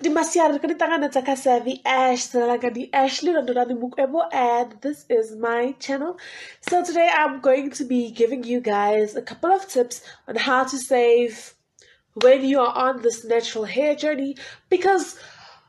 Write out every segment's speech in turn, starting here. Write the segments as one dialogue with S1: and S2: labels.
S1: Dimasiar kanitanga takasa the Ash Salagadi Ashley Mukwebo, and this is my channel. So today I'm going to be giving you guys a couple of tips on how to save when you are on this natural hair journey, because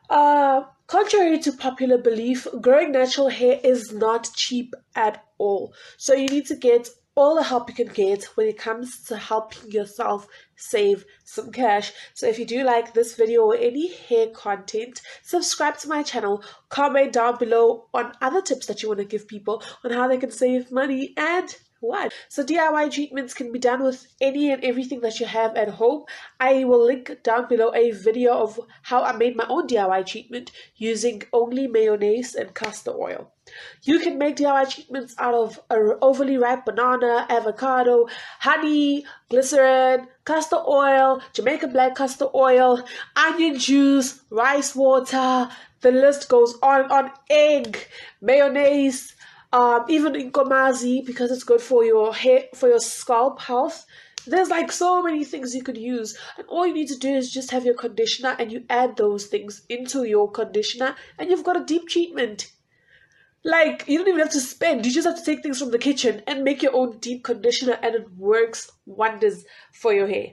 S1: contrary to popular belief, growing natural hair is not cheap at all. So you need to get all the help you can get when it comes to helping yourself save some cash. So if you do like this video or any hair content, subscribe to my channel, comment down below on other tips that you want to give people on how they can save money and what. So DIY treatments can be done with any and everything that you have at home. I will link down below a video of how I made my own DIY treatment using only mayonnaise and castor oil. You can make DIY treatments out of an overly ripe banana, avocado, honey, glycerin, castor oil, Jamaican black castor oil, onion juice, rice water. The list goes on. Egg, mayonnaise, even inkomazi, because it's good for your hair, for your scalp health. There's like so many things you could use, and all you need to do is just have your conditioner and you add those things into your conditioner and you've got a deep treatment. Like, you don't even have to spend, you just have to take things from the kitchen and make your own deep conditioner, and it works wonders for your hair.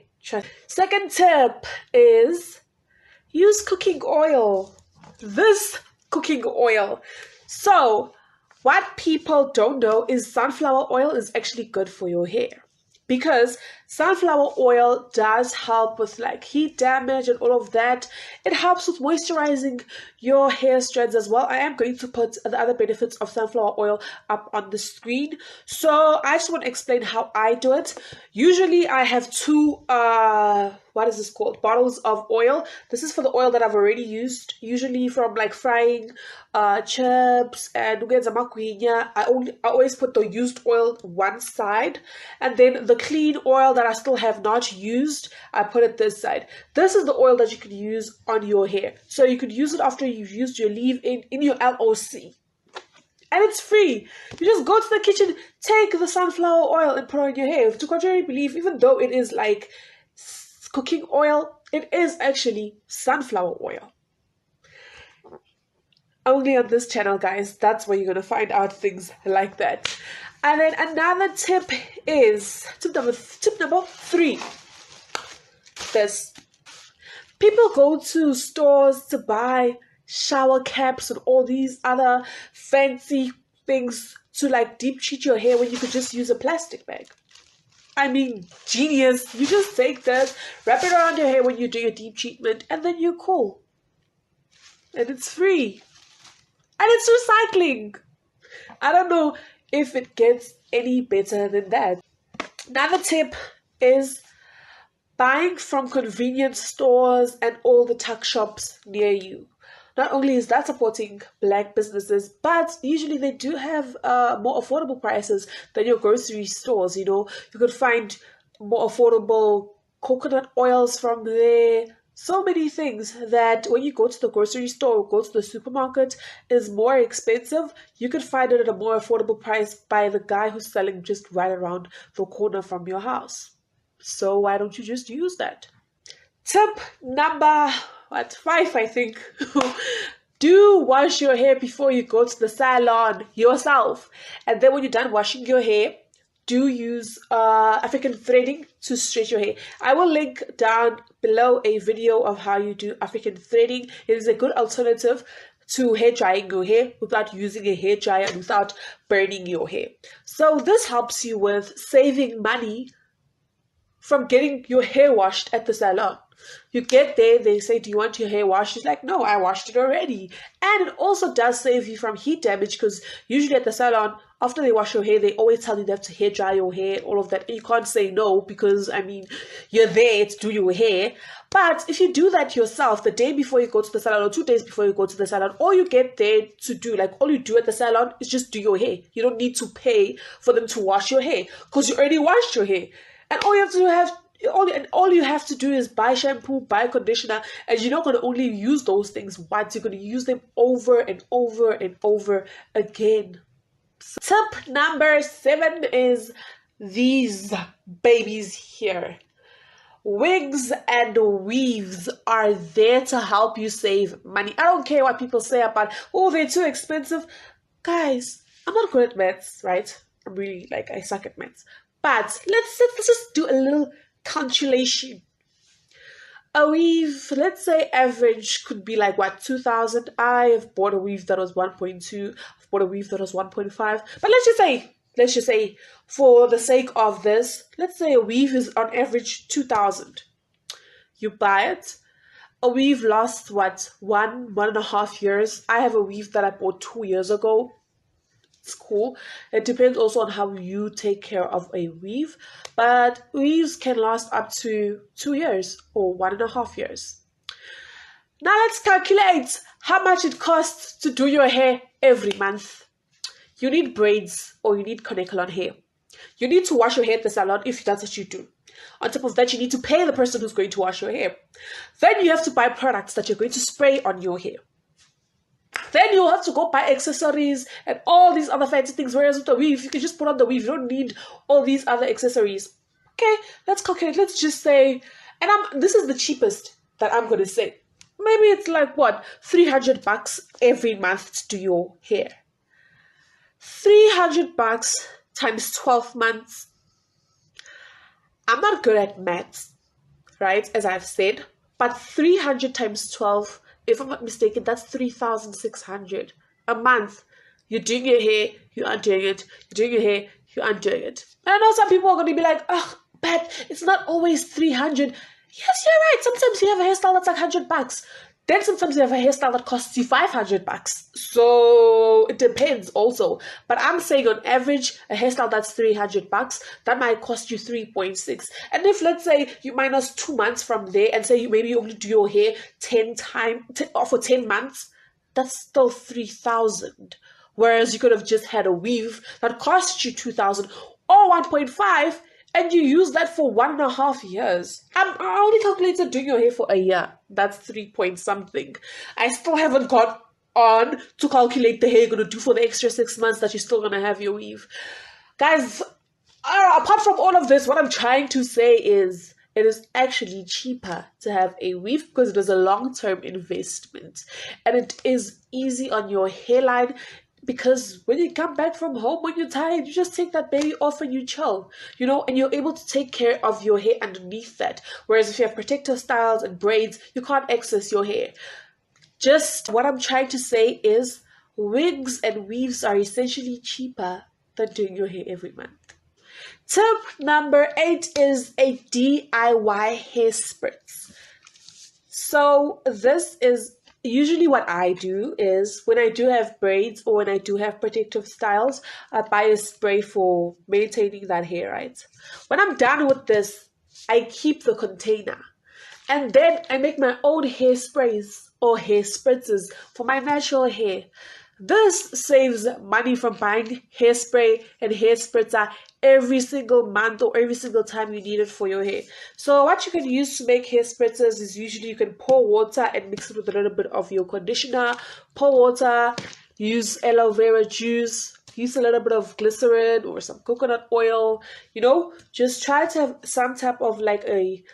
S1: Second tip is use cooking oil. This cooking oil. So what people don't know is sunflower oil is actually good for your hair, because sunflower oil does help with like heat damage and all of that. It helps with moisturizing your hair strands as well. I am going to put the other benefits of sunflower oil up on the screen. So I just want to explain how I do it. Usually I have two what is this called, bottles of oil. This is for the oil that I've already used, usually from like frying chips and I always put the used oil one side, and then the clean oil that I still have not used, I put it this side. This is the oil that you can use on your hair. So you could use it after you've used your leave-in in your LOC. And it's free. You just go to the kitchen, take the sunflower oil and put it on your hair. To contrary belief, even though it is like cooking oil, it is actually sunflower oil. Only on this channel, guys. That's where you're going to find out things like that. And then another tip is tip number 3. This. People go to stores to buy shower caps and all these other fancy things to like deep treat your hair when you could just use a plastic bag. I mean, genius. You just take this, wrap it around your hair when you do your deep treatment, and then you're cool. And it's free. And it's recycling. I don't know if it gets any better than that. Another tip is buying from convenience stores and all the tuck shops near you. Not only is that supporting black businesses, but usually they do have more affordable prices than your grocery stores. You know, you could find more affordable coconut oils from there. So many things that when you go to the grocery store or go to the supermarket is more expensive. You could find it at a more affordable price by the guy who's selling just right around the corner from your house. So why don't you just use that? Tip number 5, I think. Do wash your hair before you go to the salon yourself. And then when you're done washing your hair, do use African threading to stretch your hair. I will link down below a video of how you do African threading. It is a good alternative to hair drying your hair without using a hair dryer and without burning your hair. So this helps you with saving money from getting your hair washed at the salon. You get there, they say, do you want your hair washed? It's like, no, I washed it already. And it also does save you from heat damage, because usually at the salon, after they wash your hair, they always tell you they have to hair dry your hair and all of that. And you can't say no, because, I mean, you're there to do your hair. But if you do that yourself the day before you go to the salon or 2 days before you go to the salon, all you get there to do, like all you do at the salon is just do your hair. You don't need to pay for them to wash your hair because you already washed your hair. And all you have to do is buy shampoo, buy conditioner, and you're not going to only use those things once. You're going to use them over and over and over again. So, tip number 7 is these babies here. Wigs and weaves are there to help you save money. I don't care what people say about, oh, they're too expensive. Guys, I'm not good at maths, right? I'm really like, I suck at maths. But let's just do a little calculation. A weave, let's say average could be like what, 2,000. I have bought a weave that was 1.2. I've bought a weave that was 1.5. But let's just say, for the sake of this, let's say a weave is on average 2,000. You buy it. A weave lasts what, 1.5 years. I have a weave that I bought 2 years ago. It's cool. It depends also on how you take care of a weave, but weaves can last up to 2 years or 1.5 years. Now let's calculate how much it costs to do your hair every month. You need braids or you need conical hair. You need to wash your hair at the salon if that's what you do. On top of that, you need to pay the person who's going to wash your hair. Then you have to buy products that you're going to spray on your hair. Then you'll have to go buy accessories and all these other fancy things. Whereas with the weave, you can just put on the weave. You don't need all these other accessories. Okay, let's calculate. Let's just say, and this is the cheapest that I'm gonna say. Maybe it's like what, $300 every month to do your hair. $300 times 12 months. I'm not good at maths, right? As I've said, but 300 times 12. If I'm not mistaken, that's 3,600 a month. You're doing your hair, you aren't doing it. You're doing your hair, you aren't doing it. And I know some people are going to be like, oh, but it's not always 300. Yes, you're right. Sometimes you have a hairstyle that's like $100. Then sometimes you have a hairstyle that costs you $500. So it depends also. But I'm saying on average, a hairstyle that's $300, that might cost you 3.6. And if let's say you minus 2 months from there and say maybe you only do your hair 10 times for 10 months, that's still 3,000. Whereas you could have just had a weave that cost you 2,000 or 1.5. And you use that for 1.5 years. I only calculated doing your hair for a year. That's 3 point something. I still haven't got on to calculate the hair you're going to do for the extra 6 months that you're still going to have your weave. Guys, apart from all of this, what I'm trying to say is it is actually cheaper to have a weave because it is a long-term investment. And it is easy on your hairline. Because when you come back from home, when you're tired, you just take that baby off and you chill, and you're able to take care of your hair underneath that. Whereas if you have protective styles and braids, you can't access your hair. Just what I'm trying to say is wigs and weaves are essentially cheaper than doing your hair every month. Tip number 8 is a DIY hair spritz. So this is usually what I do is when I do have braids or when I do have protective styles, I buy a spray for maintaining that hair, right? When I'm done with this, I keep the container. And then I make my own hair sprays or hair spritzes for my natural hair. This saves money from buying hairspray and hair spritzer every single month or every single time you need it for your hair. So what you can use to make hair spritzers is usually you can pour water and mix it with a little bit of your conditioner. Pour water, use aloe vera juice, use a little bit of glycerin or some coconut oil. Just try to have some type of like a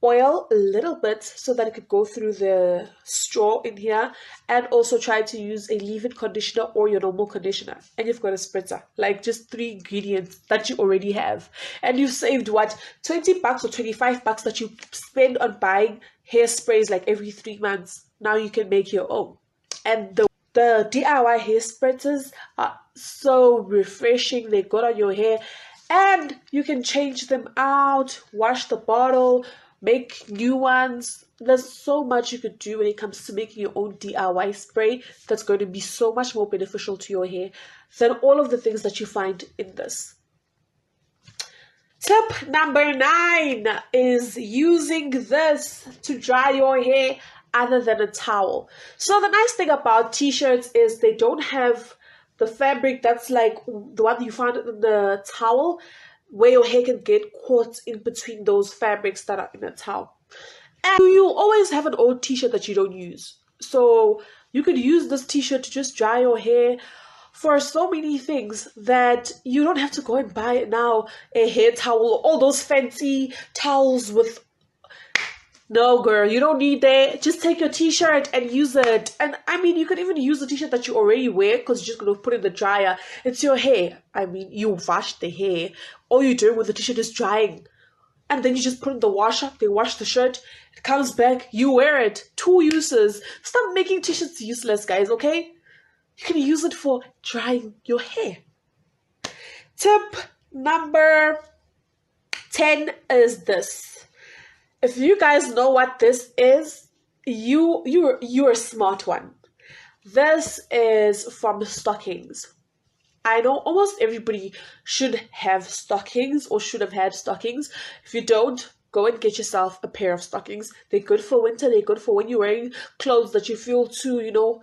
S1: oil a little bit so that it could go through the straw in here, and also try to use a leave-in conditioner or your normal conditioner, and you've got a spritzer. Like just 3 ingredients that you already have, and you've saved what, $20 or $25 that you spend on buying hairsprays like every 3 months. Now you can make your own. And the DIY hair spritzers are so refreshing. They're good on your hair, and you can change them out, wash the bottle, make new ones. There's so much you could do when it comes to making your own DIY spray that's going to be so much more beneficial to your hair than all of the things that you find in this. Tip number 9 is using this to dry your hair other than a towel. So the nice thing about t-shirts is they don't have the fabric that's like the one you found in the towel, where your hair can get caught in between those fabrics that are in a towel. And you always have an old t-shirt that you don't use. So you could use this t-shirt to just dry your hair for so many things that you don't have to go and buy now a hair towel or all those fancy towels with No, girl, you don't need that. Just take your t-shirt and use it. And I mean, you could even use the t-shirt that you already wear because you're just going to put it in the dryer. It's your hair. I mean, you wash the hair. All you're doing with the t-shirt is drying. And then you just put in the washer. They wash the shirt. It comes back. You wear it. 2 uses. Stop making t-shirts useless, guys, okay? You can use it for drying your hair. Tip number 10 is this. If you guys know what this is, you're a smart one. This is from stockings. I know almost everybody should have stockings or should have had stockings. If you don't, go and get yourself a pair of stockings. They're good for winter. They're good for when you're wearing clothes that you feel too,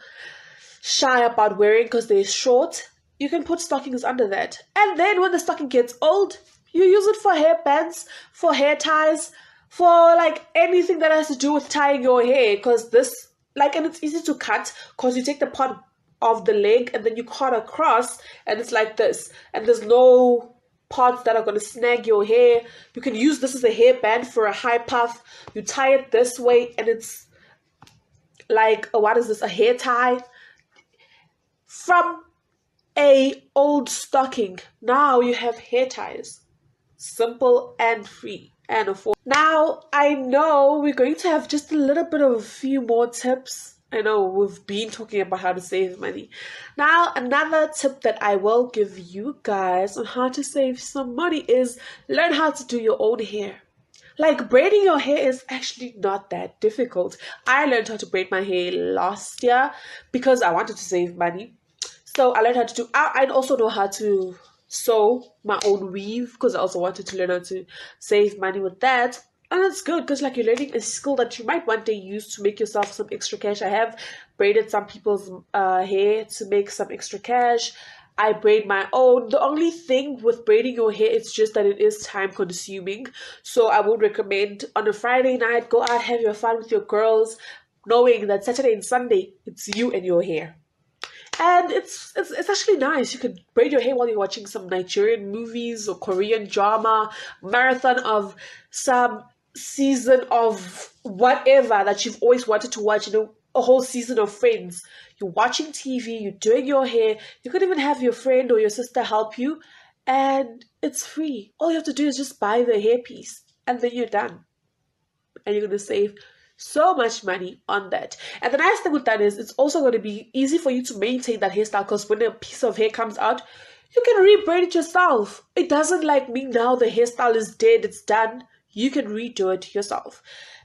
S1: shy about wearing because they're short. You can put stockings under that. And then when the stocking gets old, you use it for hair bands, for hair ties, for like anything that has to do with tying your hair. Because this, and it's easy to cut because you take the part of the leg and then you cut across and it's like this. And there's no parts that are going to snag your hair. You can use this as a hairband for a high puff. You tie it this way and it's like, what is this, a hair tie? From a old stocking, now you have hair ties. Simple and free and affordable. Now, I know we're going to have just a few more tips. I know we've been talking about how to save money. Now, another tip that I will give you guys on how to save some money is learn how to do your own hair. Like, braiding your hair is actually not that difficult. I learned how to braid my hair last year because I wanted to save money. So I learned how to do, I also know how to sew my own weave because I also wanted to learn how to save money with that. And it's good because you're learning a skill that you might one day use to make yourself some extra cash. I have braided some people's hair to make some extra cash. I braid my own. The only thing with braiding your hair is just that it is time consuming. So I would recommend on a Friday night, go out, have your fun with your girls, knowing that Saturday and Sunday, it's you and your hair. And it's actually nice. You could braid your hair while you're watching some Nigerian movies or Korean drama, marathon of some season of whatever that you've always wanted to watch, a whole season of Friends. You're watching TV, you're doing your hair. You could even have your friend or your sister help you, and it's free. All you have to do is just buy the hairpiece, and then you're done. And you're going to save so much money on that. And the nice thing with that is it's also going to be easy for you to maintain that hairstyle because when a piece of hair comes out, you can re-braid it yourself. It doesn't mean now the hairstyle is dead, it's done. You can redo it yourself.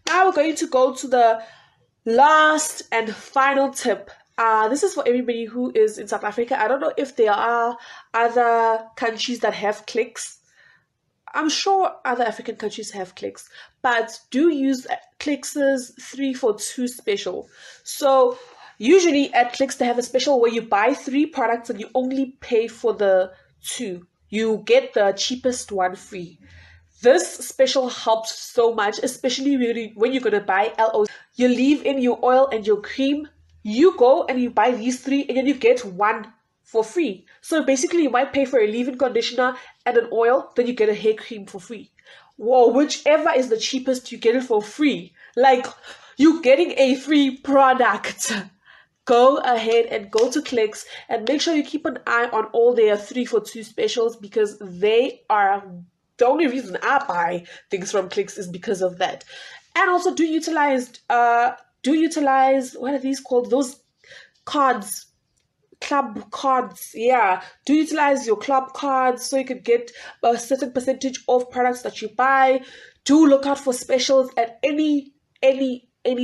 S1: Now we're going to go to the last and final tip. This is for everybody who is in South Africa. I don't know if there are other countries that have clicks. I'm sure other African countries have clicks, but do use Clicks' 3 for 2 special. So usually at Clicks they have a special where you buy 3 products and you only pay for the 2. You get the cheapest one free. This special helps so much, especially when you're going to buy LOs. You leave in your oil and your cream. You go and you buy these 3 and then you get 1 for free. So basically you might pay for a leave-in conditioner and an oil, then you get a hair cream for free. Or whichever is the cheapest, you get it for free. You're getting a free product. Go ahead and go to Clicks and make sure you keep an eye on all their 3 for 2 specials because they are the only reason I buy things from Clicks is because of that. And also do utilize what are these called? Those cards. Club cards, yeah. Do utilize your club cards so you could get a certain percentage of products that you buy. Do look out for specials at any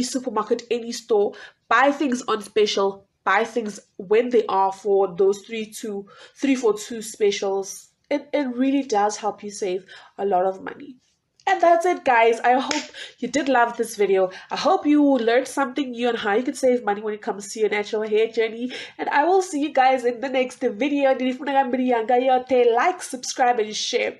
S1: supermarket, any store. Buy things on special. Buy things when they are for those 3 for 2 specials. It really does help you save a lot of money. And that's it, guys. I hope you did love this video. I hope you learned something new on how you can save money when it comes to your natural hair journey. And I will see you guys in the next video. Like, subscribe, and share.